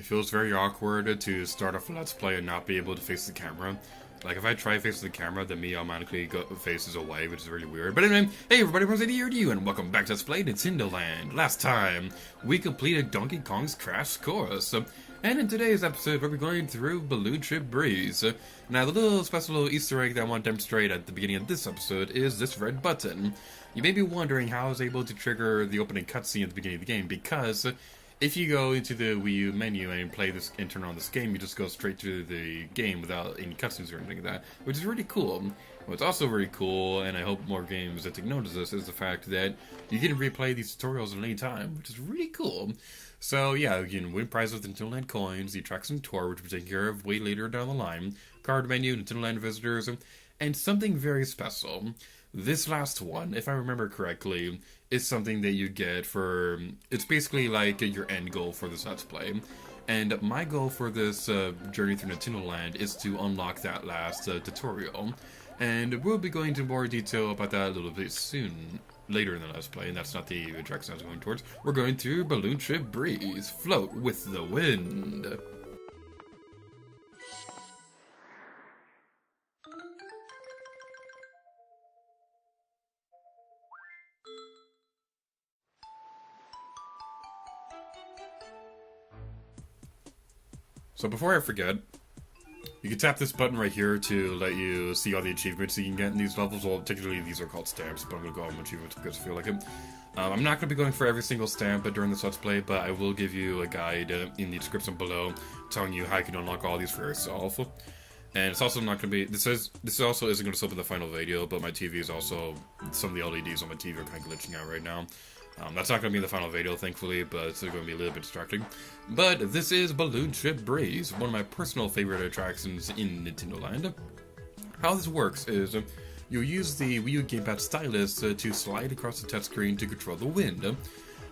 It feels very awkward to start off a Let's Play and not be able to face the camera. Like, if I try facing the camera, then me automatically faces away, which is really weird. But anyway, hey everybody, what's here to you, and welcome back to Let's Play Nintendo Land. Last time, we completed Donkey Kong's Crash Course. And in today's episode, we'll be going through Balloon Trip Breeze. Now, the little special little Easter egg that I want to demonstrate at the beginning of this episode is this red button. You may be wondering how I was able to trigger the opening cutscene at the beginning of the game, because if you go into the Wii U menu and play this and turn on this game, you just go straight to the game without any cutscenes or anything like that, which is really cool. What's also very cool, and I hope more games that take notice of this, is the fact that you can replay these tutorials at any time, which is really cool. So yeah, you can win prizes with Nintendo Land coins, the attraction tour, which we'll be taking care of way later down the line, card menu, Nintendo Land visitors, and something very special. This last one, if I remember correctly, is something that you get for... It's basically like your end goal for this Let's Play. And my goal for this journey through Nintendo Land is to unlock that last tutorial. And we'll be going into more detail about that a little bit soon, later in the Let's Play, and that's not the direction I was going towards. We're going through Balloon Trip Breeze, float with the wind. So before I forget, you can tap this button right here to let you see all the achievements you can get in these levels. Well, particularly these are called stamps, but I'm going to go on achievements because I feel like it. I'm not going to be going for every single stamp during this Let's Play, but I will give you a guide in the description below telling you how you can unlock all these for yourself. And it's also not going to be... This also isn't going to show up in the final video, but my TV is also... Some of the LEDs on my TV are kind of glitching out right now. That's not going to be in the final video, thankfully, but it's going to be a little bit distracting. But this is Balloon Trip Breeze, one of my personal favorite attractions in Nintendo Land. How this works is you use the Wii U gamepad stylus to slide across the touchscreen to control the wind.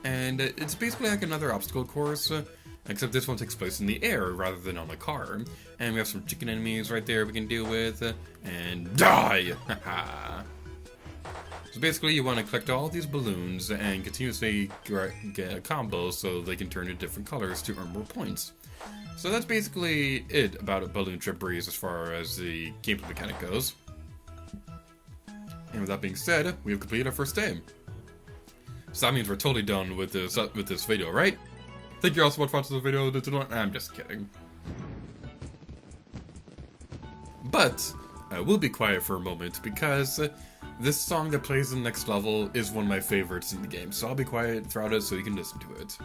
And it's basically like another obstacle course, except this one takes place in the air rather than on a car. And we have some chicken enemies right there we can deal with, and die! Haha! So basically, you want to collect all these balloons and continuously get a combo so they can turn into different colors to earn more points. So that's basically it about a Balloon Trip Breeze as far as the gameplay mechanic goes. And with that being said, we have completed our first day. So that means we're totally done with this video, right? Thank you all so much for watching the video. I'm just kidding. But I will be quiet for a moment because this song that plays in the next level is one of my favorites in the game, so I'll be quiet throughout it so you can listen to it.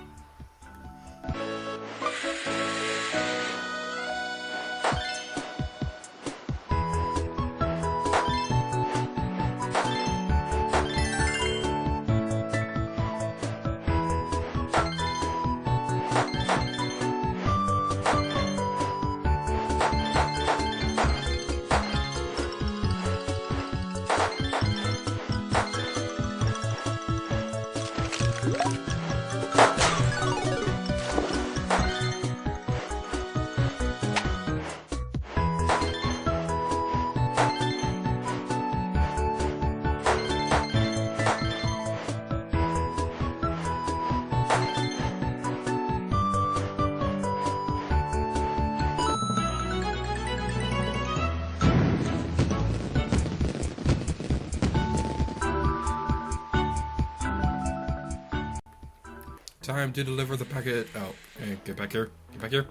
Time to deliver the packet. Oh, okay, get back here. Get back here.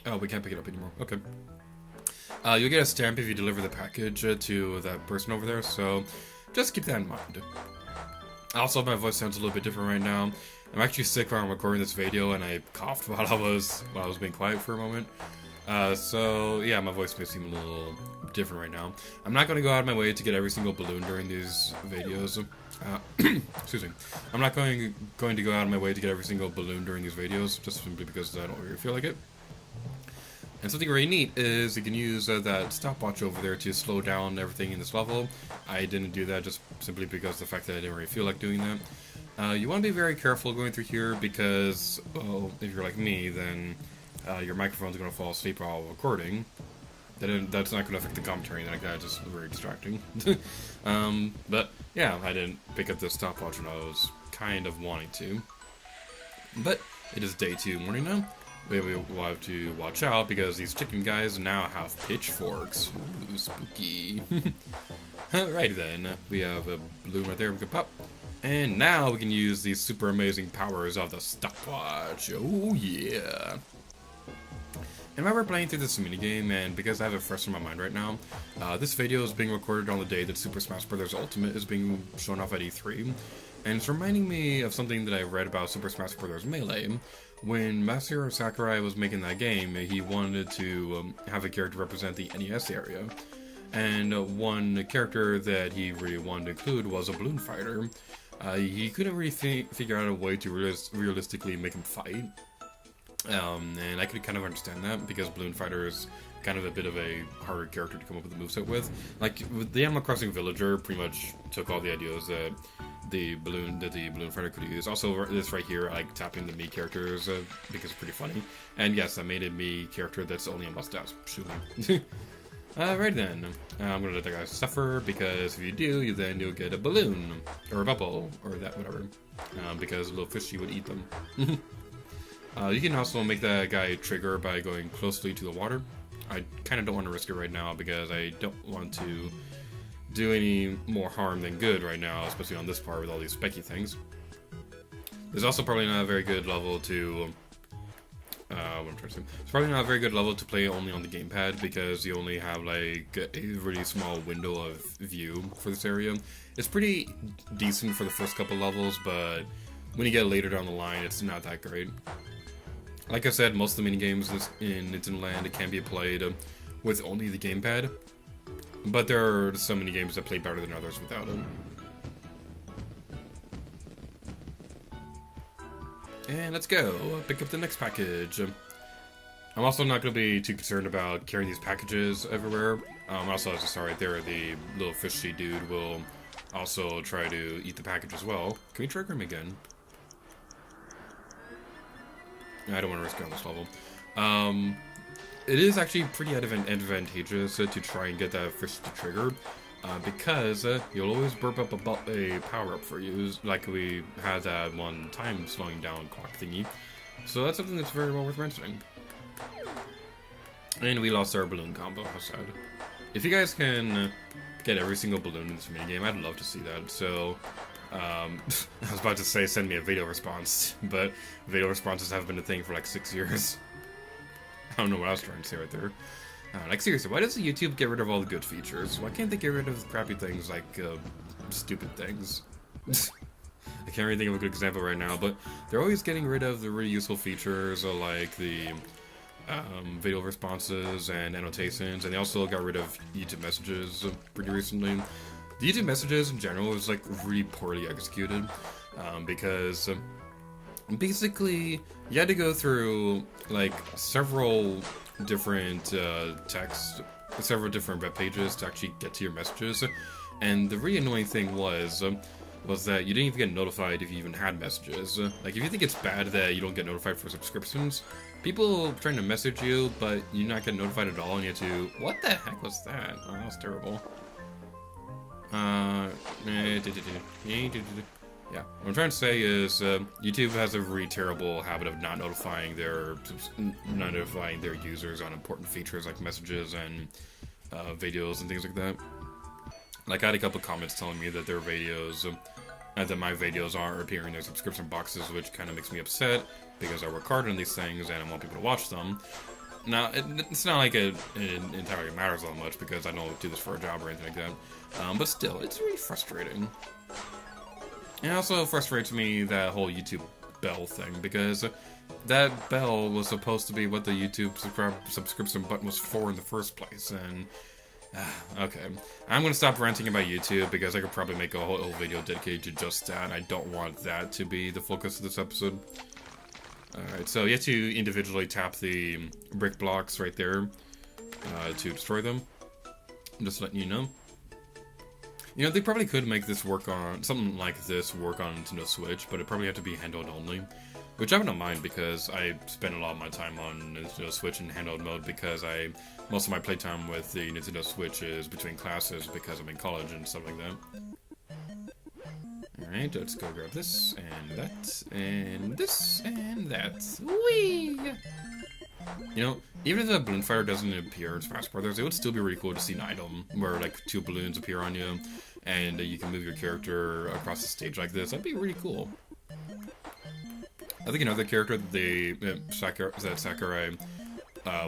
Oh, we can't pick it up anymore. Okay. You'll get a stamp if you deliver the package to that person over there, so just keep that in mind. Also, my voice sounds a little bit different right now. I'm actually sick while I'm recording this video, and I coughed while I was being quiet for a moment. So yeah, my voice may seem a little different right now. I'm not going to go out of my way to get every single balloon during these videos. Excuse me. I'm not going to go out of my way to get every single balloon during these videos, just simply because I don't really feel like it. And something really neat is you can use that stopwatch over there to slow down everything in this level. I didn't do that just simply because of the fact that I didn't really feel like doing that. You want to be very careful going through here because, well, if you're like me, then your microphone's going to fall asleep while recording. That's not going to affect the commentary, that guy just very distracting. But yeah, I didn't pick up the stopwatch when I was kind of wanting to. But it is day 2 morning now. we will have to watch out because these chicken guys now have pitchforks. Ooh, spooky. Alright then, we have a balloon right there we can pop. And now we can use these super amazing powers of the stopwatch. Oh yeah. And while we're playing through this minigame, and because I have it fresh in my mind right now, this video is being recorded on the day that Super Smash Bros. Ultimate is being shown off at E3. And it's reminding me of something that I read about Super Smash Bros. Melee. When Masahiro Sakurai was making that game, he wanted to have a character represent the NES area. And one character that he really wanted to include was a balloon fighter. He couldn't really figure out a way to realistically make him fight. And I could kind of understand that, because Balloon Fighter is kind of a bit of a harder character to come up with a moveset with. Like, the Animal Crossing Villager pretty much took all the ideas that the balloon fighter could use. Also, this right here, I like tapping the Mii characters because it's pretty funny. And yes, I made a Mii character that's only a mustache. Shooting. Right then, I'm gonna let that guy suffer, because if you do, you'll get a balloon, or a bubble, or that, whatever. Because a little fishy would eat them. You can also make that guy trigger by going closely to the water. I kind of don't want to risk it right now, because I don't want to do any more harm than good right now, especially on this part with all these specky things. There's also probably not a very good level to... It's probably not a very good level to play only on the gamepad, because you only have like a really small window of view for this area. It's pretty decent for the first couple levels, but when you get later down the line, it's not that great. Like I said, most of the minigames in Nintendo Land can be played with only the gamepad, but there are some minigames that play better than others without them. And let's go, pick up the next package. I'm also not going to be too concerned about carrying these packages everywhere. Also, as I saw right there, the little fishy dude will also try to eat the package as well. Can we trigger him again? I don't want to risk it on this level. It is actually pretty advantageous to try and get that fish to trigger, because you'll always burp up a power-up for you, like we had that one time slowing down clock thingy. So that's something that's very well worth mentioning. And we lost our balloon combo, how sad. If you guys can get every single balloon in this minigame, I'd love to see that. So, I was about to say send me a video response, but video responses have been a thing for like 6 years. I don't know what I was trying to say right there. Like, seriously, why does YouTube get rid of all the good features? Why can't they get rid of crappy things like stupid things? I can't really think of a good example right now, but they're always getting rid of the really useful features, like the video responses and annotations, and they also got rid of YouTube messages pretty recently. The YouTube messages in general is like really poorly executed, because basically you had to go through like several different several different web pages to actually get to your messages, and the really annoying thing was that you didn't even get notified if you even had messages. Like, if you think it's bad that you don't get notified for subscriptions, people trying to message you, but you're not getting notified at all, and you have to... What the heck was that? Oh, that was terrible. Yeah, what I'm trying to say is YouTube has a really terrible habit of not notifying their users on important features like messages and videos and things like that. Like, I had a couple comments telling me that their videos, that my videos aren't appearing in their subscription boxes, which kind of makes me upset, because I work hard on these things and I want people to watch them. Now, it's not like it entirely matters all much, because I don't do this for a job or anything like that. But still, it's really frustrating. And it also frustrates me, that whole YouTube bell thing, because that bell was supposed to be what the YouTube subscription button was for in the first place, and... okay, I'm gonna stop ranting about YouTube, because I could probably make a whole video dedicated to just that, and I don't want that to be the focus of this episode. Alright, so you have to individually tap the brick blocks right there to destroy them. I'm just letting you know. You know, they probably could make this work on, something like this work on Nintendo Switch, but it probably have to be handheld only. Which I don't mind, because I spend a lot of my time on Nintendo Switch in handheld mode, because most of my playtime with the Nintendo Switch is between classes, because I'm in college and stuff like that. Alright, let's go grab this, and that, and this, and that. Whee! You know, even if the balloon fighter doesn't appear in Smash Brothers, it would still be really cool to see an item where like 2 balloons appear on you, and you can move your character across the stage like this. That'd be really cool. I think another character that Sakurai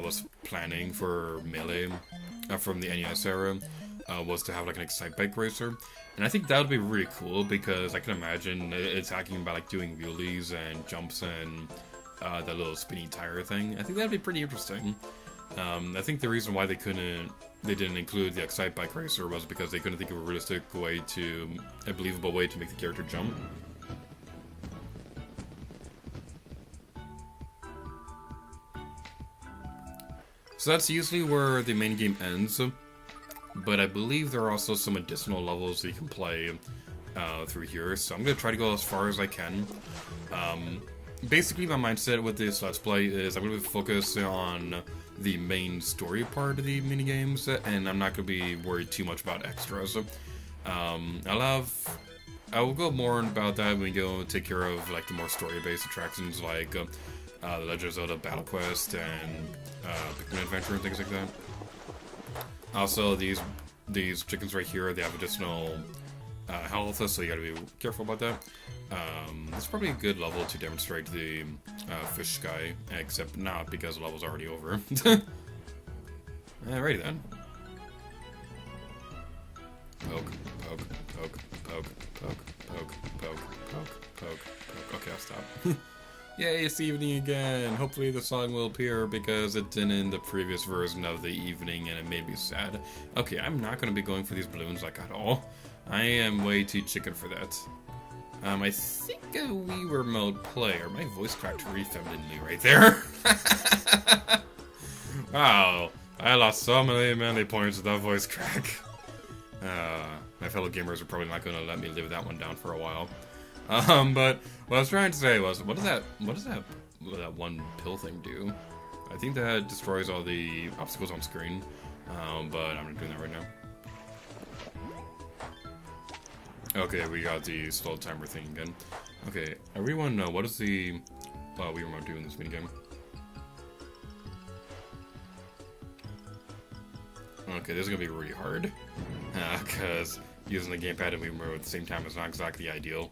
was planning for Melee from the NES era was to have like an Excite Bike racer, and I think that would be really cool because I can imagine it talking about like doing wheelies and jumps and that little spinny tire thing. I think that'd be pretty interesting. I think the reason why they didn't include the Excite Bike racer was because they couldn't think of a realistic way a believable way to make the character jump. So that's usually where the main game ends, but I believe there are also some additional levels that you can play through here, so I'm going to try to go as far as I can. Basically, my mindset with this Let's Play is I'm going to be focusing on the main story part of the minigames, and I'm not going to be worried too much about extras. I will go more about that when we go take care of like the more story-based attractions like the Legend of Zelda Battle Quest and Pikmin Adventure and things like that. Also, these chickens right here, they have additional health, so you gotta be careful about that. It's probably a good level to demonstrate the fish guy, except not because the level's already over. Alrighty then. Poke, poke, poke, poke, poke, poke, poke, poke, poke, poke. Okay, I'll stop. Yay, it's evening again. Hopefully the song will appear because it didn't in the previous version of the evening and it made me sad. Okay, I'm not going to be going for these balloons like at all. I am way too chicken for that. I think a Wii Remote player. My voice cracked really femininely right there. Wow, I lost so many manly points with that voice crack. My fellow gamers are probably not going to let me live that one down for a while. But what I was trying to say was, what does that one pill thing do? I think that destroys all the obstacles on screen, but I'm not doing that right now. Okay, we got the slow timer thing again. Okay, I really want to know, what does the Wii Remote do in this minigame? Okay, this is gonna be really hard, because using the gamepad and Wii Remote at the same time is not exactly ideal.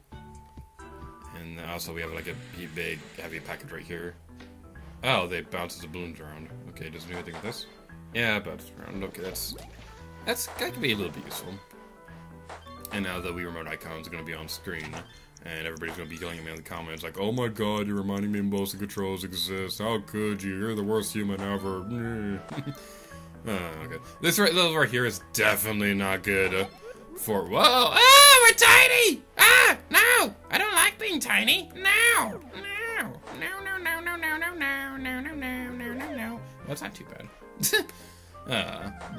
And also we have like a big, heavy package right here. Oh, they bounces the balloons around. Okay, does it do anything with this? Yeah, it bounces around. Okay, that could be a little bit useful. And now the Wii Remote icon's gonna be on screen, and everybody's gonna be yelling at me in the comments like, "Oh my God, you're reminding me motion controls exist. How could you? You're the worst human ever." Okay, this level right here is definitely not good. For whoa! Ah, we're tiny! Ah, no! I don't like being tiny. No, no, no, no, no, no, no, no, no, no, no, no, no, no, no. That's not too bad.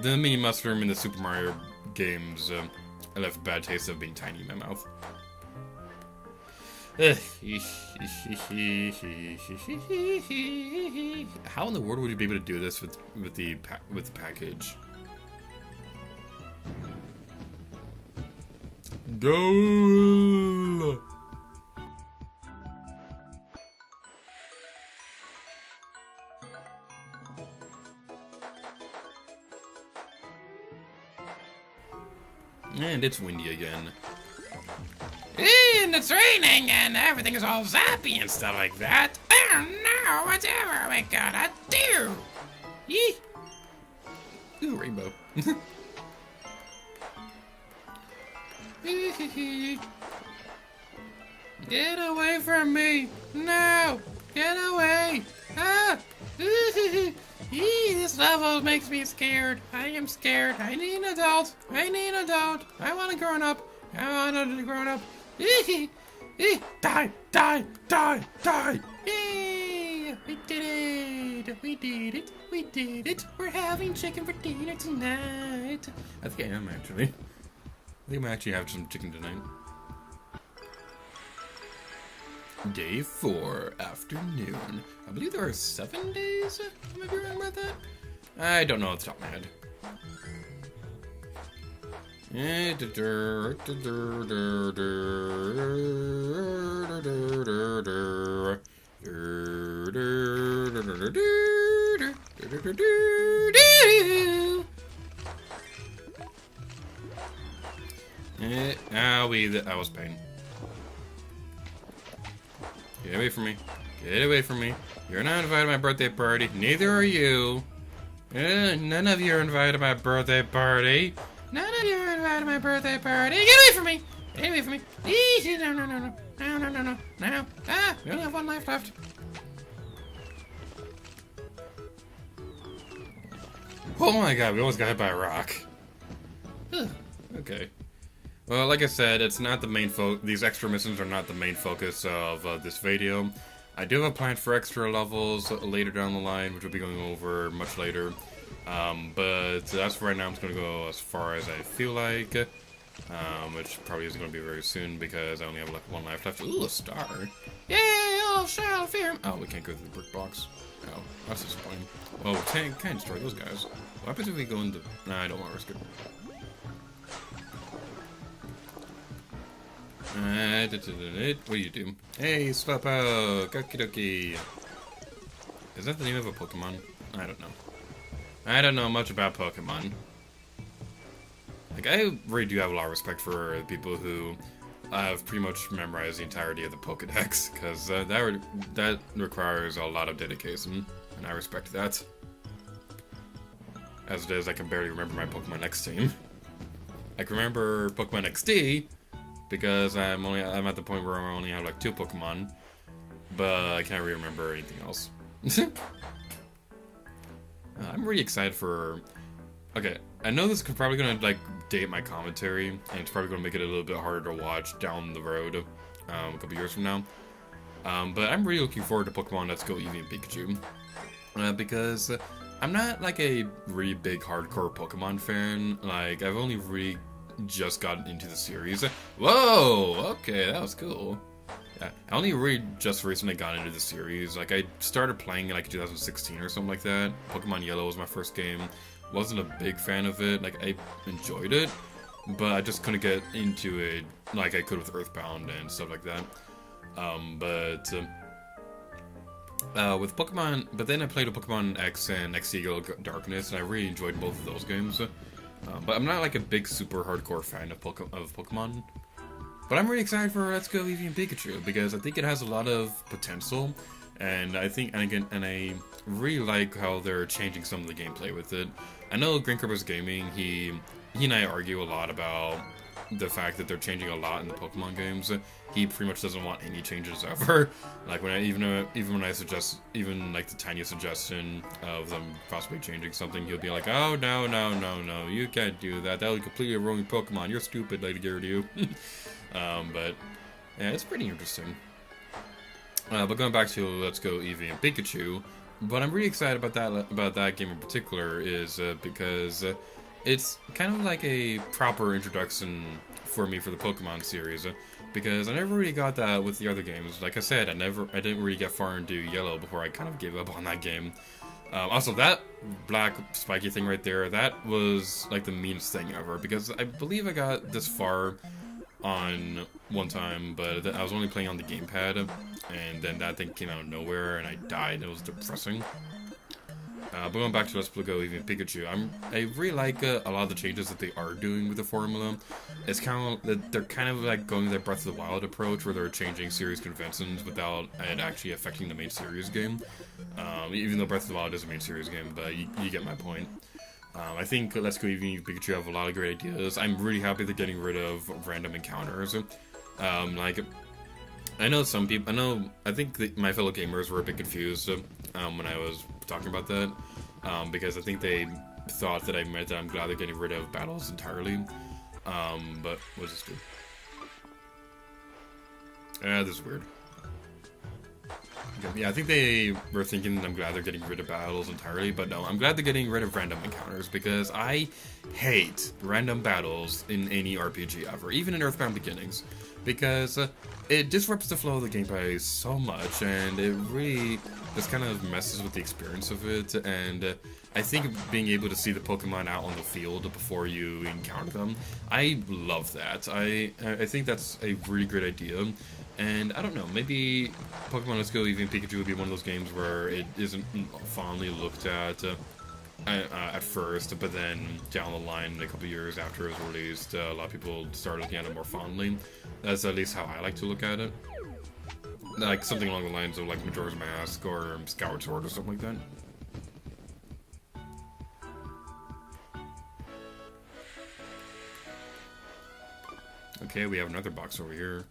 The mini mushroom in the Super Mario games, I left a bad taste of being tiny in my mouth. How in the world would you be able to do this with the package? Goal! And it's windy again. And it's raining and everything is all zappy and stuff like that. Oh no, whatever we gotta do. Yee. Ooh, rainbow. Get away from me! No! Get away! Ah! This level makes me scared. I am scared. I need an adult. I need an adult. I want a grown up. I want a grown up. Die! Die! Die! Die! Yay! We did it! We did it! We did it! We're having chicken for dinner tonight. I think I am actually. I think I might actually have some chicken tonight. Day 4, afternoon. I believe there are 7 days? Am I be wrong about that? I don't know off the top of my head. That was pain. Get away from me. Get away from me. You're not invited to my birthday party. Neither are you. None of you are invited to my birthday party. None of you are invited to my birthday party. Get away from me. Get away from me. Easy. No. No. Ah, we only have one life left. Oh my god, we almost got hit by a rock. Okay. Well, like I said, it's not the main these extra missions are not the main focus of this video. I do have a plan for extra levels later down the line, which we'll be going over much later. But as for right now, I'm just going to go as far as I feel like. Which probably isn't going to be very soon because I only have like one life left. Ooh, a star. Yay, all shall fear. Oh, we can't go through the brick box. Oh, that's disappointing. Well, we can't destroy those guys. What happens if we go into... Nah, I don't want to risk it. What do you do? Hey, Slowpoke! Okie dokie! Is that the name of a Pokemon? I don't know. I don't know much about Pokemon. Like, I really do have a lot of respect for people who have pretty much memorized the entirety of the Pokedex, because that requires a lot of dedication, and I respect that. As it is, I can barely remember my Pokemon X team. I can remember Pokemon XD, because I'm at the point where I only have like 2 Pokemon, but I can't really remember anything else. I'm really excited for... Okay, I know this is probably gonna like date my commentary, and it's probably gonna make it a little bit harder to watch down the road, a couple years from now. But I'm really looking forward to Pokemon Let's Go Eevee and Pikachu, because I'm not like a really big hardcore Pokemon fan. Like, I've only really just gotten into the series. Whoa! Okay, that was cool. Yeah, I only really just recently got into the series. Like, I started playing in like 2016 or something like that. Pokemon Yellow was my first game. Wasn't a big fan of it. Like, I enjoyed it, but I just couldn't get into it like I could with Earthbound and stuff like that. With Pokemon, but then I played a Pokemon X and X Eagle Darkness, and I really enjoyed both of those games. But I'm not like a big super hardcore fan of Pokemon. But I'm really excited for Let's Go Eevee and Pikachu because I think it has a lot of potential, and I I really like how they're changing some of the gameplay with it. I know Green Cobras Gaming, he and I argue a lot about the fact that they're changing a lot in the Pokemon games. He pretty much doesn't want any changes ever. Like even when I suggest even like the tiniest suggestion of them possibly changing something, he'll be like, "Oh no, you can't do that. That would completely ruin your Pokemon. You're stupid, Lady Gyarados." But yeah, it's pretty interesting. But going back to Let's Go Eevee and Pikachu, what I'm really excited about that game in particular is because it's kind of like a proper introduction for me for the Pokemon series, because I never really got that with the other games. Like I said, I didn't really get far into Yellow before I kind of gave up on that game. Also, that black spiky thing right there, that was like the meanest thing ever, because I believe I got this far on one time, but I was only playing on the gamepad, and then that thing came out of nowhere, and I died. It was depressing. But going back to Let's Go Eevee and Pikachu, I really like a lot of the changes that they are doing with the formula. It's kind of they're kind of like going their Breath of the Wild approach, where they're changing series conventions without it actually affecting the main series game. Even though Breath of the Wild is a main series game, but you get my point. I think Let's Go Eevee and Pikachu have a lot of great ideas. I'm really happy they're getting rid of random encounters. Like, I think my fellow gamers were a bit confused when I was talking about that, because I think they thought that I meant that I'm glad they're getting rid of battles entirely. But we'll just do. This is weird. Okay, yeah, I think they were thinking that I'm glad they're getting rid of battles entirely, but no, I'm glad they're getting rid of random encounters, because I hate random battles in any RPG ever, even in Earthbound Beginnings, because it disrupts the flow of the gameplay so much, and it really just kind of messes with the experience of it. And I think being able to see the Pokemon out on the field before you encounter them, I love that. I think that's a really great idea. And I don't know, maybe Pokemon Let's Go Eevee and Pikachu would be one of those games where it isn't fondly looked at first, but then down the line, a couple years after it was released, a lot of people started looking at it more fondly. That's at least how I like to look at it. Like something along the lines of like Majora's Mask or Skyward Sword or something like that. Okay, we have another box over here.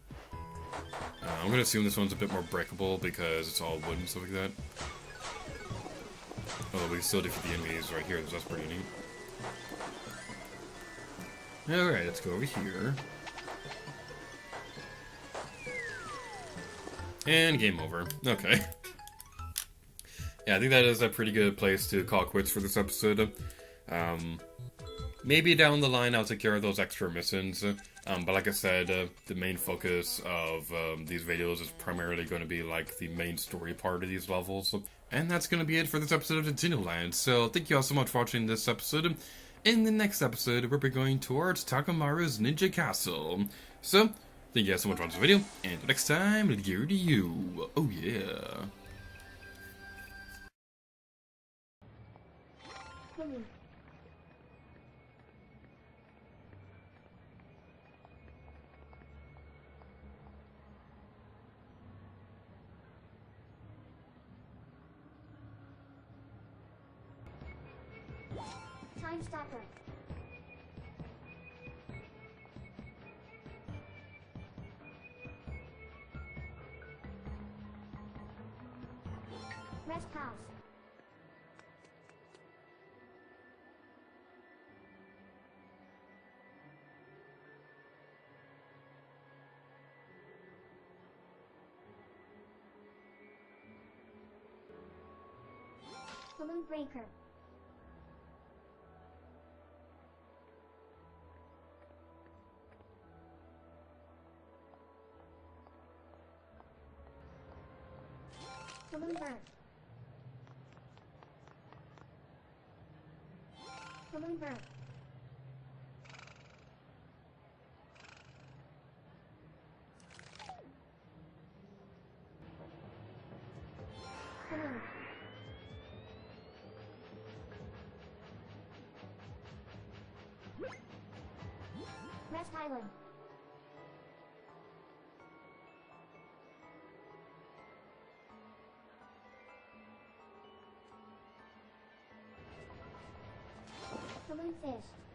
I'm gonna assume this one's a bit more breakable because it's all wood and stuff like that. Although we still defeat the enemies right here, so that's pretty neat. Alright, let's go over here. And game over. Okay. Yeah, I think that is a pretty good place to call quits for this episode. Maybe down the line I'll take care of those extra missions. But like I said, the main focus of these videos is primarily going to be like the main story part of these levels. And that's going to be it for this episode of Nintendo Land. So thank you all so much for watching this episode. In the next episode, we'll be going towards Takamaru's Ninja Castle. So, thank you guys so much for watching this video. And until next time, here to you. Oh yeah. Time stopper. Rest house. Balloon breaker. Balloon burst. Balloon burst. Balloon. Rest island. Balloon fish.